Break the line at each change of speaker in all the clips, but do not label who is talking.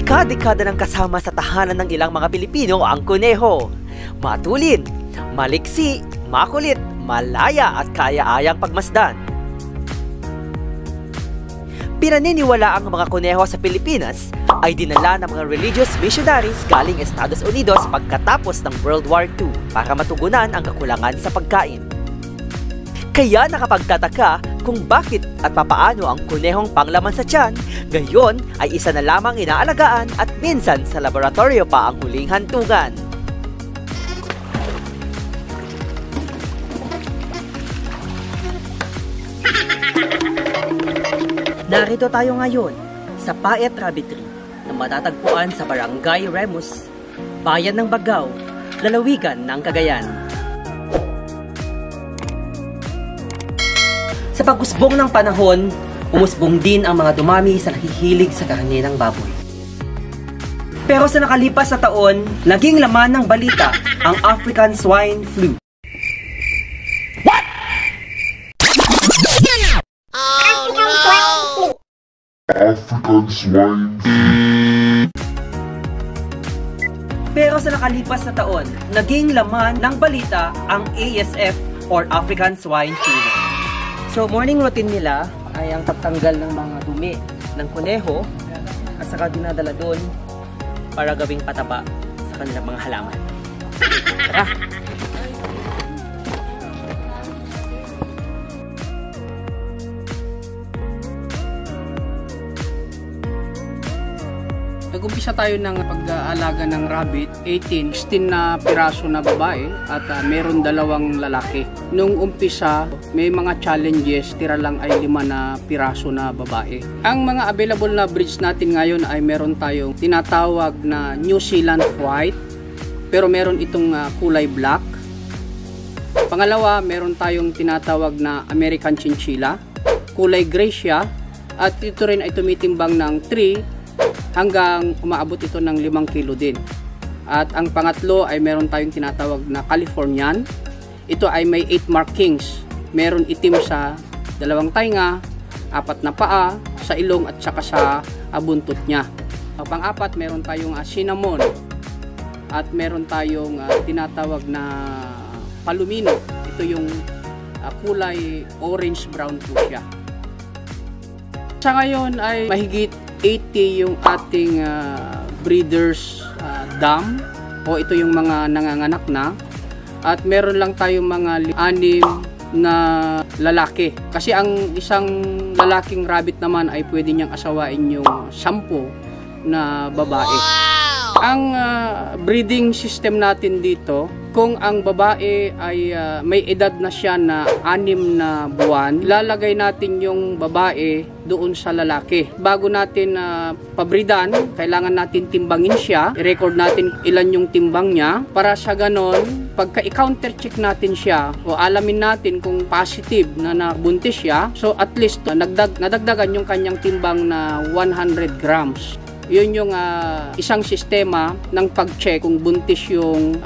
Dekada-dekada ng kasama sa tahanan ng ilang mga Pilipino ang kuneho. Matulin, maliksi, makulit, malaya at kaya-ayang pagmasdan. Pinaniniwala ang mga kuneho sa Pilipinas ay dinala ng mga religious missionaries galing Estados Unidos pagkatapos ng World War II para matugunan ang kakulangan sa pagkain. Kaya nakapagtataka kung bakit at papaano ang kunehong panglaman sa tiyan, gayon ay isa na lamang inaalagaan at minsan sa laboratorio pa ang huling hantungan. Narito tayo ngayon sa Paet Rabbitry na matatagpuan sa Barangay Remus, Bayan ng Bagao, lalawigan ng Cagayan. Sa pag-usbong ng panahon, umusbong din ang mga dumami sa nahihilig sa karne ng baboy. Pero sa nakalipas na taon, naging laman ng balita ang African Swine Flu. What?
African Swine Flu.
Pero sa nakalipas na taon, naging laman ng balita ang ASF or African Swine Fever. So morning routine nila ay ang pagtanggal ng mga dumi ng kuneho at saka dinadala doon para gawing pataba sa kanilang mga halaman. Tara!
Nag-umpisa tayo ng pag-aalaga ng rabbit, 16 na piraso na babae at meron 2 lalaki. Nung umpisa, may mga challenges, tira lang ay 5 na piraso na babae. Ang mga available na breeds natin ngayon ay meron tayong tinatawag na New Zealand White, pero meron itong kulay black. Pangalawa, meron tayong tinatawag na American Chinchilla, kulay gray siya, at ito rin ay tumitimbang ng 3 hanggang umaabot ito ng 5 kilo din. At ang pangatlo ay meron tayong tinatawag na Californian. Ito ay may 8 markings. Meron itim sa 2 tainga, 4 na paa, sa ilong at saka sa buntot niya. Pang-apat, meron tayong cinnamon. At meron tayong tinatawag na palomino. Ito yung kulay orange-brown po siya. Sa ngayon ay mahigit 80 yung ating breeders dam, o ito yung mga nanganganak na, at meron lang tayong mga 6 na lalaki. Kasi ang isang lalaking rabbit naman ay pwede niyang asawain yung 10 na babae. Ang breeding system natin dito, kung ang babae ay may edad na siya na 6 na buwan, ilalagay natin yung babae doon sa lalaki. Bago natin pabridan, kailangan natin timbangin siya, i-record natin ilan yung timbang niya, para sa ganon, pagka i-counter check natin siya o alamin natin kung positive na nabuntis siya, so at least nadagdagan yung kanyang timbang na 100 grams. Yun yung isang sistema ng pag-check kung buntis yung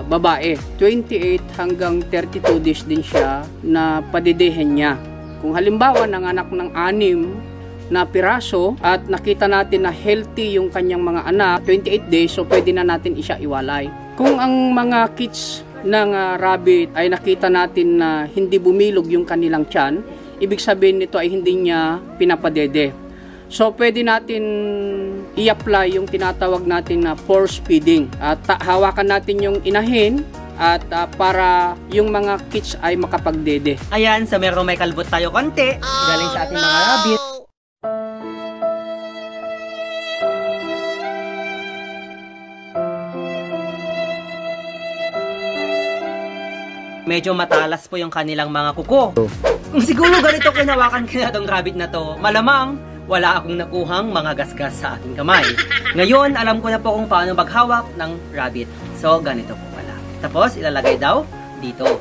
babae. 28 hanggang 32 days din siya na padidihin niya. Kung halimbawa nanganak ng 6 na piraso at nakita natin na healthy yung kanyang mga anak, 28 days, so pwede na natin siya iwalay. Kung ang mga kids ng rabbit ay nakita natin na hindi bumilog yung kanilang tiyan, ibig sabihin nito ay hindi niya pinapadede. So, pwede natin i-apply yung tinatawag natin na force feeding. At hawakan natin yung inahin at para yung mga kids ay makapagdede.
Ayan, sa meron may kalbot tayo konti, galing sa ating mga rabbit. Medyo matalas po yung kanilang mga kuko. Kung siguro ganito kinawakan ko na itong rabbit na to, malamang wala akong nakuhang mga gasgas sa aking kamay. Ngayon, alam ko na po kung paano maghawak ng rabbit. So, ganito po pala. Tapos, ilalagay daw dito.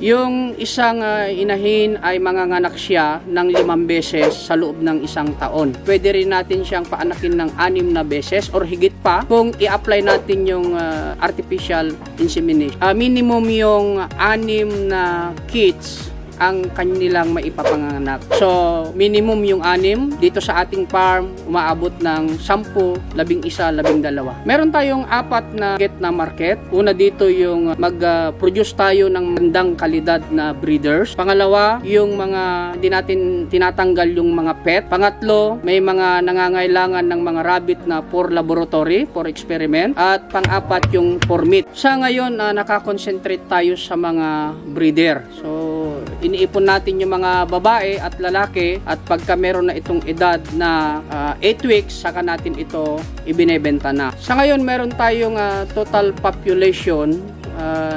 Yung isang inahin ay manganganak siya ng 5 beses sa loob ng 1 taon. Pwede rin natin siyang paanakin ng 6 na beses or higit pa kung i-apply natin yung artificial insemination. Minimum yung 6 na kits ang kanilang maipapanganak. So, minimum yung 6. Dito sa ating farm, umaabot ng 10, 11, 12. Meron tayong 4 na target na market. Una dito yung mag-produce tayo ng magandang kalidad na breeders. Pangalawa, yung mga hindi natin tinatanggal yung mga pet. Pangatlo, may mga nangangailangan ng mga rabbit na for laboratory, for experiment. At pang-apat yung for meat. Sa ngayon, nakakonsentrate tayo sa mga breeder. So, iniipon natin yung mga babae at lalaki at pagka meron na itong edad na 8 weeks, saka natin ito ibinebenta na. Sa ngayon, meron tayong total population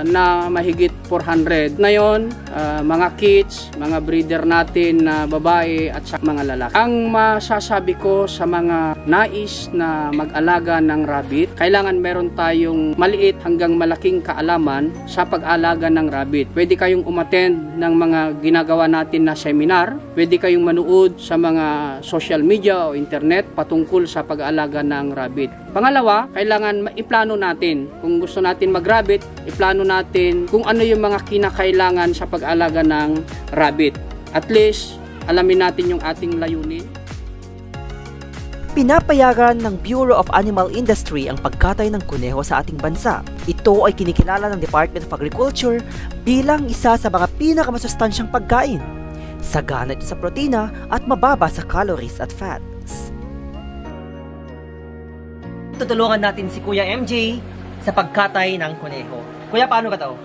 na mahigit 400. Ngayon, mga kids, mga breeder natin na babae at sa mga lalaki. Ang masasabi ko sa mga nais na mag-alaga ng rabbit, kailangan meron tayong maliit hanggang malaking kaalaman sa pag-alaga ng rabbit. Pwede kayong umattend ng mga ginagawa natin na seminar. Pwede kayong manood sa mga social media o internet patungkol sa pag-alaga ng rabbit. Pangalawa, kailangan iplano natin. Kung gusto natin mag-rabbit, iplano natin kung ano yung mga kinakailangan sa pag-alaga ng rabbit. At least, alamin natin yung ating layunin.
Pinapayagan ng Bureau of Animal Industry ang pagkatay ng kuneho sa ating bansa. Ito ay kinikilala ng Department of Agriculture bilang isa sa mga pinakamasustansyang pagkain. Sagana ito sa protina at mababa sa calories at fats. Tutulungan natin si Kuya MJ sa pagkatay ng kuneho. Kuya, paano ka to?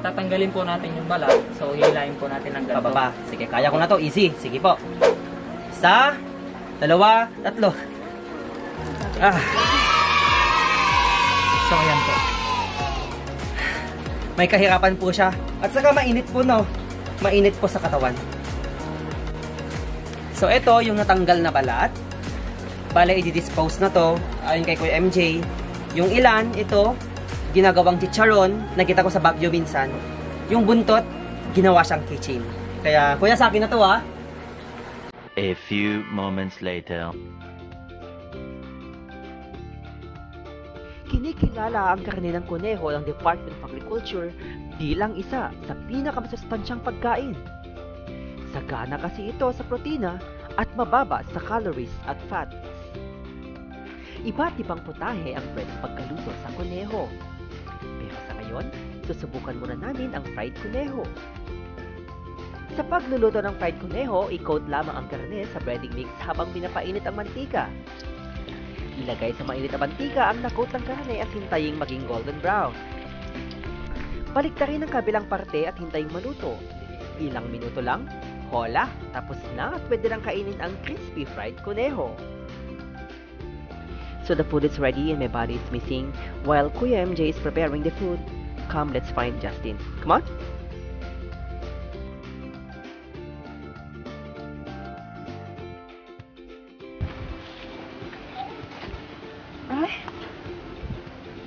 Tatanggalin po natin yung balat. So, hilahin po natin ng ganito.
Pababa. Sige, kaya ko na to. Easy. Sige po. 1, 2, 3. So, ayan po. May kahirapan po siya. At saka mainit po, no? Mainit po sa katawan. So, ito yung natanggal na balat. Bale, i-dispose na to. Ayon kay Kuya MJ. Yung ilan, ito, ginagawang chicharon. Nakita ko sa Baguio minsan. Yung buntot, ginawa siyang kitchen. Kaya, Kuya, sa akin na to, ha?
A few moments later.
Kinikilala ang karne ng kuneho ng Department of Agriculture bilang isa sa pinakamasustansyang pagkain. Sagana kasi ito sa protina at mababa sa calories at fats. Iba't ibang putahe ang pwedeng pagkaluto sa kuneho. Pero sa ngayon, susubukan muna namin ang fried kuneho. Sa pagluluto ng fried kuneho, i-coat lamang ang karne sa breading mix habang pinapainit ang mantika. Ilagay sa mainit na mantika ang na-coat ng karne at hintaying maging golden brown. Baliktarin ang kabilang parte at hintaying maluto. Ilang minuto lang, hola, tapos na at pwede lang kainin ang crispy fried kuneho. So the food is ready and my body is missing while Kuya MJ is preparing the food. Come, let's find Justin. Come on! Ay!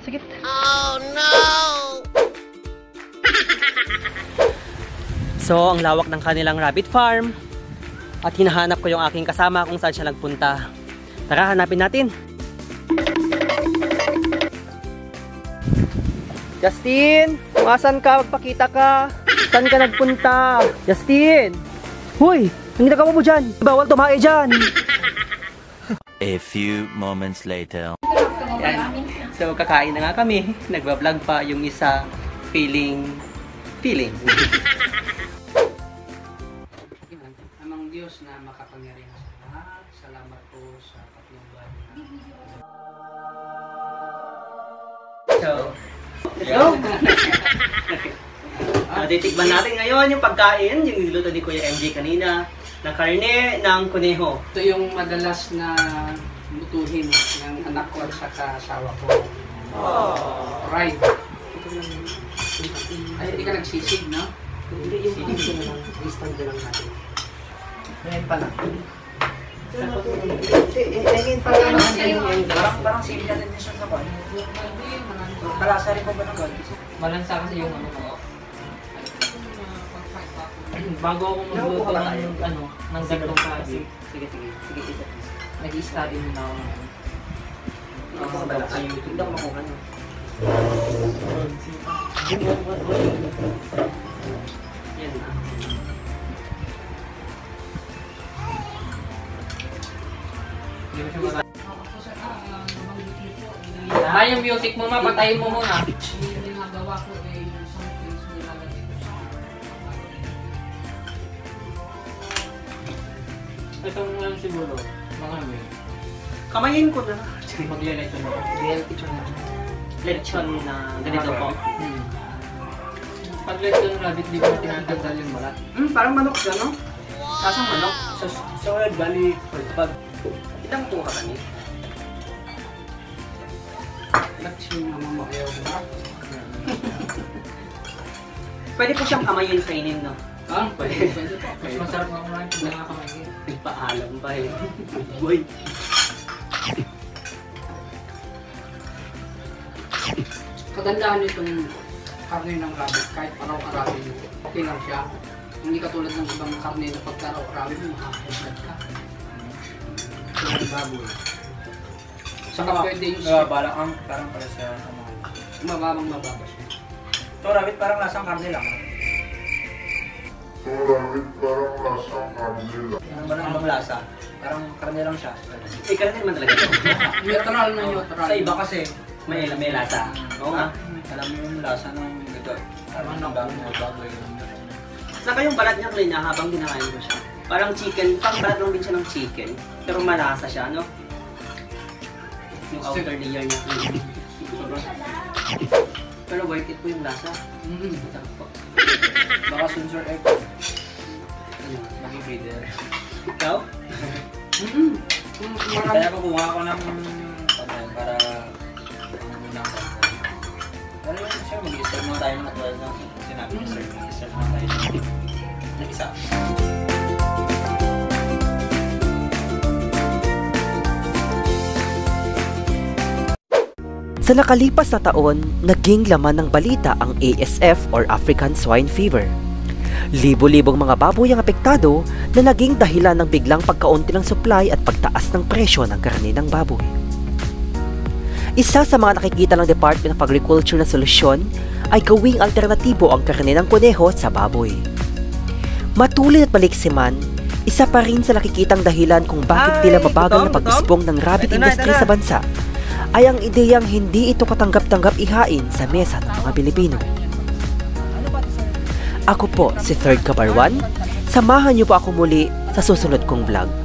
Sige. Oh no! So, ang lawak ng kanilang rabbit farm. At hinahanap ko yung aking kasama kung saan siya nagpunta. Tara, hanapin natin. Justin! Kung asan ka, magpakita ka. Saan ka nagpunta? Justin! Hoy! Ang ginagawa mo dyan? Bawal tumae dyan!
A few moments later.
Yan. So, kakain na nga kami. Nagbablog pa yung isa. Feeling.
Amang Diyos na makapangyarihan sa lahat. Salamat po sa patnubay.
So, let's go! Titikman natin ngayon yung pagkain, yung niluto ni Kuya MJ kanina, na karne ng kuneho.
Ito yung madalas na lutuhin ng anak ko at saka asawa ko. Right. Ay, hindi ka nagsisig, no?
Hindi yung ito na lang, i-stand na lang natin. Ngayon pala. Ngayon pala. Parang sili natin din siya sa kwan. Malasa rin po ba ng gawin?
Malansa kasi yung ano ko. Bago ako magluto ng gantong klase.
Sige.
Nag-i-study muna ako ng
Sa YouTube. Hindi ako makuha no. Yan na.
Ma, yung music mo, mapatayin mo muna.
Yung ginagawa ko ay isang things nilalagay ko sa
Itong siguro, mga may.
Kamayin ko na.
Magle-lechon mo.
Lechon na ganito po.
Pag lechon rabbit, di ko tinatanggal yung balat.
Parang manok siya, no? Kasang manok.
So, bali, pag
Ilang po ka kani?
lechon na mamayaw ko.
Pwede po siyang kamayin kainin, no?
Pwede po.
mas masarap nga kumain pag nakakamayin.
Nagpaalam pa eh. Boy.
Kagandahan nitong karne ng rabbit, kahit araw-arawin, okay lang siya. Hindi katulad ng ibang karne na pagka araw-arawin mo, makakahead ka. Ito ang baboy. Saka pwede yung
Balak ang parang para sa
mababa siya.
Ito rabbit parang lasang karne lang.
Maraming parang lasang kanila.
Anong lasa? Parang karne lang siya.
Eh, karne naman talaga ito.
Neutral na neutral.
Sa iba kasi,
May lasa. Oo nga.
alam mo yung lasa ng gato. Parang baboy.
Saka yung balat niya, Klina, habang dinakain ko siya. Parang chicken, parang balat lang din siya ng chicken. Pero malasa siya, no? Yung outer layer niya. Pero worth it po yung lasa. Masarap po.
Baka sensor egg. Mag-breeder.
Ikaw?
Kaya kukuha ako ng para pero yun siya, mag-i-serve muna tayo ng katulad ng sinabi ni Sir. Mag-i-serve muna tayo ng isa.
Sa nakalipas na taon, naging laman ng balita ang ASF or African Swine Fever. Libo-libong mga baboy ang apektado na naging dahilan ng biglang pagkaunti ng supply at pagtaas ng presyo ng karne ng baboy. Isa sa mga nakikita ng Department of Agriculture na solusyon ay gawing alternatibo ang karne ng kuneho sa baboy. Matulin at baliksiman, isa pa rin sa nakikitang dahilan kung bakit tila mabagal na pag-usbong ng rabbit industry sa bansa ay ang ideyang hindi ito katanggap-tanggap ihain sa mesa ng mga Pilipino. Ako po si Third Kabarwan. Samahan niyo po ako muli sa susunod kong vlog.